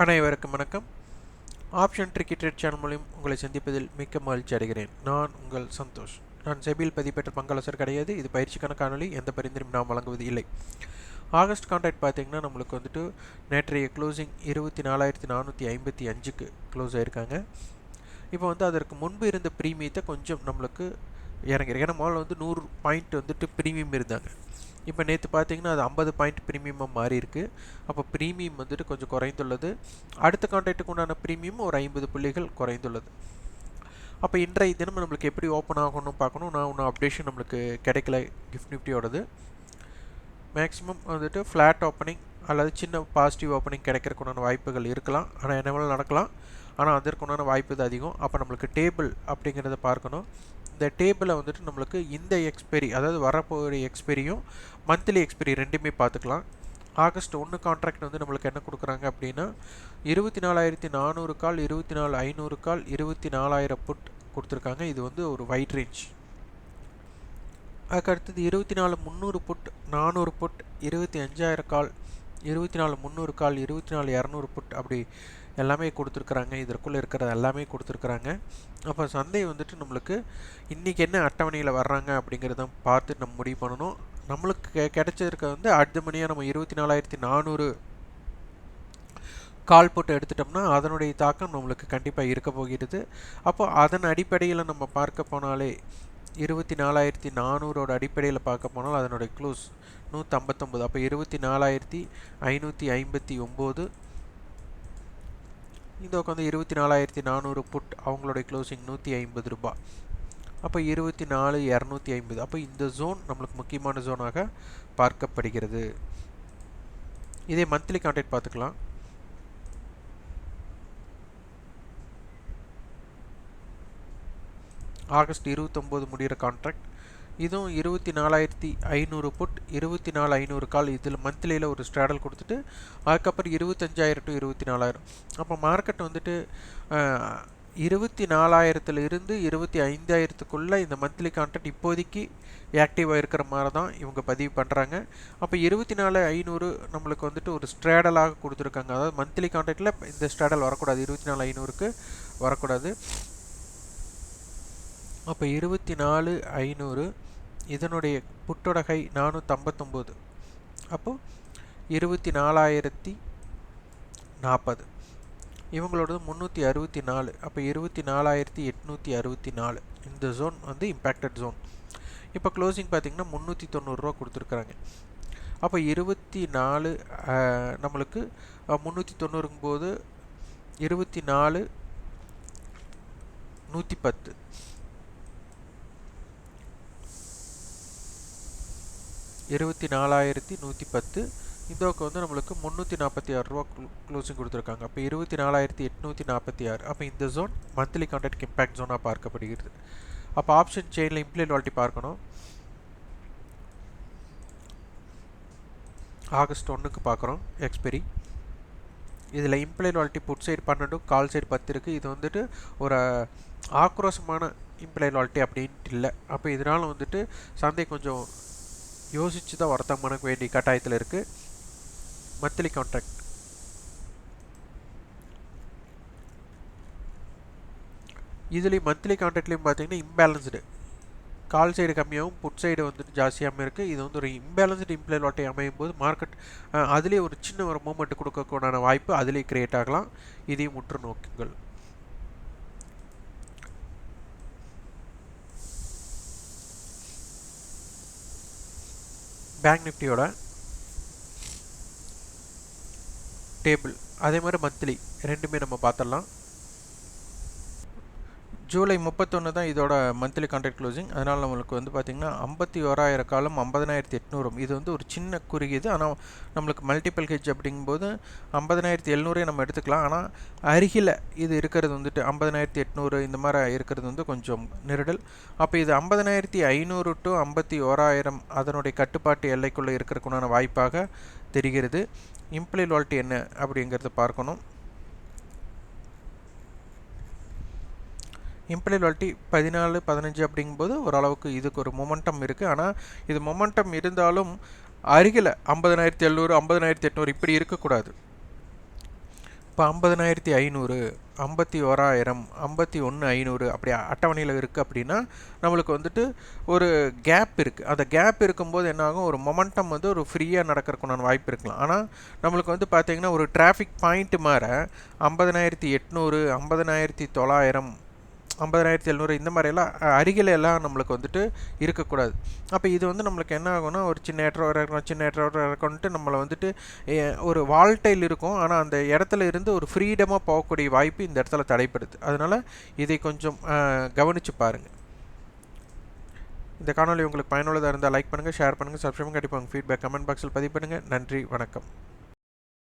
அனைவருக்கும் வணக்கம். Option tricky trade channel மூலம் உங்களை சந்திப்பதில் மிக்க மகிழ்ச்சி அடைகிறேன். நான் உங்கள் சந்தோஷ். நான் செபியில் பதிப்பெற்ற பங்காளர் கிடையாது. இது பயிற்சிக்கான காணொலி. எந்த பரிந்துரையும் நாம் வழங்குவது இல்லை. ஆகஸ்ட் கான்ட்ராக்ட் பார்த்தீங்கன்னா நம்மளுக்கு வந்துட்டு நேற்றைய க்ளோசிங் 24,455க்கு க்ளோஸ் ஆகிருக்காங்க. இப்போ வந்து அதற்கு முன்பு இருந்த ப்ரீமியத்தை கொஞ்சம் நம்மளுக்கு இறங்கிருக்கு. ஏன்னா முதல்ல வந்து 100 பாயிண்ட் வந்துட்டு ப்ரீமியம் இருந்தாங்க. இப்போ நேற்று பார்த்தீங்கன்னா அது 50 பாயிண்ட் ப்ரீமியமாக மாறி இருக்குது. அப்போ ப்ரீமியம் வந்துட்டு கொஞ்சம் குறைந்துள்ளது. அடுத்த கான்ட்ராக்டுக்கு உண்டான ப்ரீமியம் ஒரு 50 புள்ளிகள் குறைந்துள்ளது. அப்போ இன்றைய தினம் நம்மளுக்கு எப்படி ஓப்பன் ஆகணும்னு பார்க்கணும். நான் ஒன்றும் அப்டேஷன் நம்மளுக்கு கிடைக்கல கிஃப்ட் நிஃப்டியோடது. மேக்ஸிமம் வந்துட்டு ஃப்ளாட் ஓப்பனிங் அல்லது சின்ன பாசிட்டிவ் ஓப்பனிங் கிடைக்கிறதுக்குண்டான வாய்ப்புகள் இருக்கலாம். ஆனால் என்ன வேணாலும் நடக்கலாம். ஆனால் அதற்குண்டான வாய்ப்பு இது அதிகம். அப்போ நம்மளுக்கு டேபிள் அப்படிங்கிறத பார்க்கணும். இந்த டேபிளை வந்துட்டு நம்மளுக்கு இந்த எக்ஸ்பெரி, அதாவது வரப்போகிற எக்ஸ்பெரியும் மந்த்லி எக்ஸ்பெரி ரெண்டுமே பார்த்துக்கலாம். ஆகஸ்ட் 1 கான்ட்ராக்ட் வந்து நம்மளுக்கு என்ன கொடுக்குறாங்க அப்படின்னா 24,400 கால், 24,500 கால், 24,000 புட் கொடுத்துருக்காங்க. இது வந்து ஒரு வைட் ரேஞ்ச். அதுக்கடுத்தது 24,300 புட், 400 புட், 25,000 கால், 24,300 கால், 24,200 புட் அப்படி எல்லாமே கொடுத்துருக்குறாங்க. இதற்குள்ளே இருக்கிறது எல்லாமே கொடுத்துருக்குறாங்க. அப்போ சந்தை வந்துட்டு நம்மளுக்கு இன்றைக்கி என்ன அட்டவணையில் வர்றாங்க அப்படிங்கிறத பார்த்து நம்ம முடிவு பண்ணணும். நம்மளுக்கு கிடைச்சிருக்க வந்து அடுத்த மணியாக நம்ம 24,400 கால் போட்டு எடுத்துட்டோம்னா அதனுடைய தாக்கம் நம்மளுக்கு கண்டிப்பாக இருக்க போகிறது. அப்போ அதன் அடிப்படையில் நம்ம பார்க்க போனாலே 24,400 அடிப்படையில் பார்க்க போனால் அதனுடைய க்ளோஸ் 159. அப்போ 24,559. இந்த உட்காந்து 24,400 புட், அவங்களுடைய க்ளோசிங் 150 ரூபாய். அப்போ 24,250. அப்போ இந்த ஜோன் நம்மளுக்கு முக்கியமான ஜோனாக பார்க்கப்படுகிறது. இதே மந்த்லி கான்ட்ராக்ட் பார்த்துக்கலாம். ஆகஸ்ட் 29 முடிகிற கான்ட்ராக்ட். இதுவும் 24,500 புட், 24,500 கால். இதில் மந்த்லியில் ஒரு ஸ்ட்ராடல் கொடுத்துட்டு அதுக்கப்புறம் 25,000 to 24,000. அப்போ மார்க்கெட் வந்துட்டு 24,000 25,000க்குள்ளே இந்த மந்த்லி கான்ட்ராக்ட் இப்போதைக்கு ஆக்டிவாக இருக்கிற மாதிரி தான் இவங்க பதிவு பண்ணுறாங்க. அப்போ 24,500 நம்மளுக்கு வந்துட்டு ஒரு ஸ்ட்ராடலாக கொடுத்துருக்காங்க. அதாவது மந்த்லி கான்ட்ராக்டில் இந்த ஸ்ட்ராடல் வரக்கூடாது, 24,500க்கு வரக்கூடாது. அப்போ 24,500 இதனுடைய புட்டோட ஹை 459. அப்போது 24,040. இவங்களோடது 364. அப்போ 24,864. இந்த ஜோன் வந்து இம்பேக்டட் ஜோன். இப்போ க்ளோசிங் பார்த்திங்கன்னா 390 ரூபா கொடுத்துருக்குறாங்க. அப்போ 24 நம்மளுக்கு 390ங்கும் போது 24,110. 24,110. இதோக்கு வந்து நம்மளுக்கு 346 ரூபா க்ளோசிங் கொடுத்துருக்காங்க. அப்போ 24,846. அப்போ இந்த ஜோன் மந்த்லி கான்ட்ராக்ட் இம்பேக்ட் ஜோனாக பார்க்கப்படுகிறது. அப்போ ஆப்ஷன் செயினில் இம்ப்ளைட் வாலிட்டி பார்க்கணும். ஆகஸ்ட் 1க்கு பார்க்குறோம் எக்ஸ்பெரி. இதில் implied volatility put side 12, call side 10 இருக்குது. இது வந்துட்டு ஒரு ஆக்ரோஷமான இம்ப்ளைட் வாலிட்டி அப்படின்ட்டு இல்லை. அப்போ இதனால் வந்துட்டு சந்தை கொஞ்சம் யோசித்து தான் வர்த்தகம் பண்ண வேண்டிய கட்டாயத்தில் இருக்குது. மந்த்லி கான்ட்ராக்ட் இதுலேயும் மந்த்லி கான்ட்ராக்ட்லேயும் பார்த்தீங்கன்னா இம்பேலன்ஸ்டு, கால் சைடு கம்மியாகவும் புட் சைடு வந்துட்டு ஜாஸ்தியாகவும் இருக்குது. இது வந்து ஒரு இம்பேலன்ஸ்டு இம்ப்ளைட் வாலிட்டி அமையும் போது மார்க்கெட் அதுலேயே ஒரு சின்ன ஒரு மூமெண்ட் கொடுக்கக்கூடான வாய்ப்பு அதுலேயே கிரியேட் ஆகலாம். இதையும் உற்று நோக்குங்கள். பேங்க் நிஃப்டியோட டேபிள் அதே மாதிரி மந்த்லி ரெண்டுமே நம்ம பார்த்துடலாம். ஜூலை 31 தான் இதோட மந்த்லி கான்ட்ராக்ட் க்ளோசிங். அதனால் நம்மளுக்கு வந்து பார்த்திங்கன்னா 51,000 காலம், 50,800. இது வந்து ஒரு சின்ன குறுகியது. ஆனால் நம்மளுக்கு மல்டிபிள் ஹெட்ஜ் அப்படிங்கும்போது 50,700 நம்ம எடுத்துக்கலாம். ஆனால் அருகில் இது இருக்கிறது வந்துட்டு 50,800 இந்த மாதிரி இருக்கிறது வந்து கொஞ்சம் நெருடல். அப்போ இது 50,500 to 51,000 அதனுடைய கட்டுப்பாட்டு எல்லைக்குள்ளே இருக்கிறதுக்குண்டான வாய்ப்பாக தெரிகிறது. இம்ப்ளைட் வாலிட்டி என்ன அப்படிங்கிறத பார்க்கணும். இம்ப்ளைட் வாலிட்டி 14, 15 அப்படிங்கும்போது ஓரளவுக்கு இதுக்கு ஒரு மொமெண்டம் இருக்குது. ஆனால் இது மொமெண்டம் இருந்தாலும் அருகில் 50,700, 50,800 இப்படி இருக்கக்கூடாது. இப்போ 50,500, 51,000, 51,500 அப்படி அட்டவணையில் இருக்குது அப்படின்னா நம்மளுக்கு வந்துட்டு ஒரு கேப் இருக்குது. அந்த கேப் இருக்கும்போது என்னாகும், ஒரு மொமெண்டம் வந்து ஒரு ஃப்ரீயாக நடக்கிறதுக்குண்டான வாய்ப்பு இருக்கலாம். ஆனால் நம்மளுக்கு வந்து பார்த்திங்கன்னா ஒரு டிராஃபிக் பாயிண்ட் மாற 50,800, 50,900, 50,700 இந்த மாதிரியெல்லாம் அருகில் எல்லாம் நம்மளுக்கு வந்துட்டு இருக்கக்கூடாது. அப்போ இது வந்து நம்மளுக்கு என்ன ஆகும்னா, ஒரு சின்ன ஏற்றம் இறக்கணும், சின்ன ஏற்றம் இறக்கணுன்ட்டு நம்மளை வந்துட்டு ஒரு வால்டைல் இருக்கும். ஆனால் அந்த இடத்துல இருந்து ஒரு ஃப்ரீடமாக போகக்கூடிய வாய்ப்பு இந்த இடத்துல தடைப்படுது. அதனால் இதை கொஞ்சம் கவனித்து பாருங்கள். இந்த காணொலி உங்களுக்கு பயனுள்ளதாக இருந்தால் லைக் பண்ணுங்கள், ஷேர் பண்ணுங்கள், சப்ஸ்கிரைப் பண்ணுங்கள். கண்டிப்பாக உங்கள் ஃபீட்பேக் கமெண்ட் பாக்ஸில் பதிவு பண்ணுங்கள். நன்றி, வணக்கம்.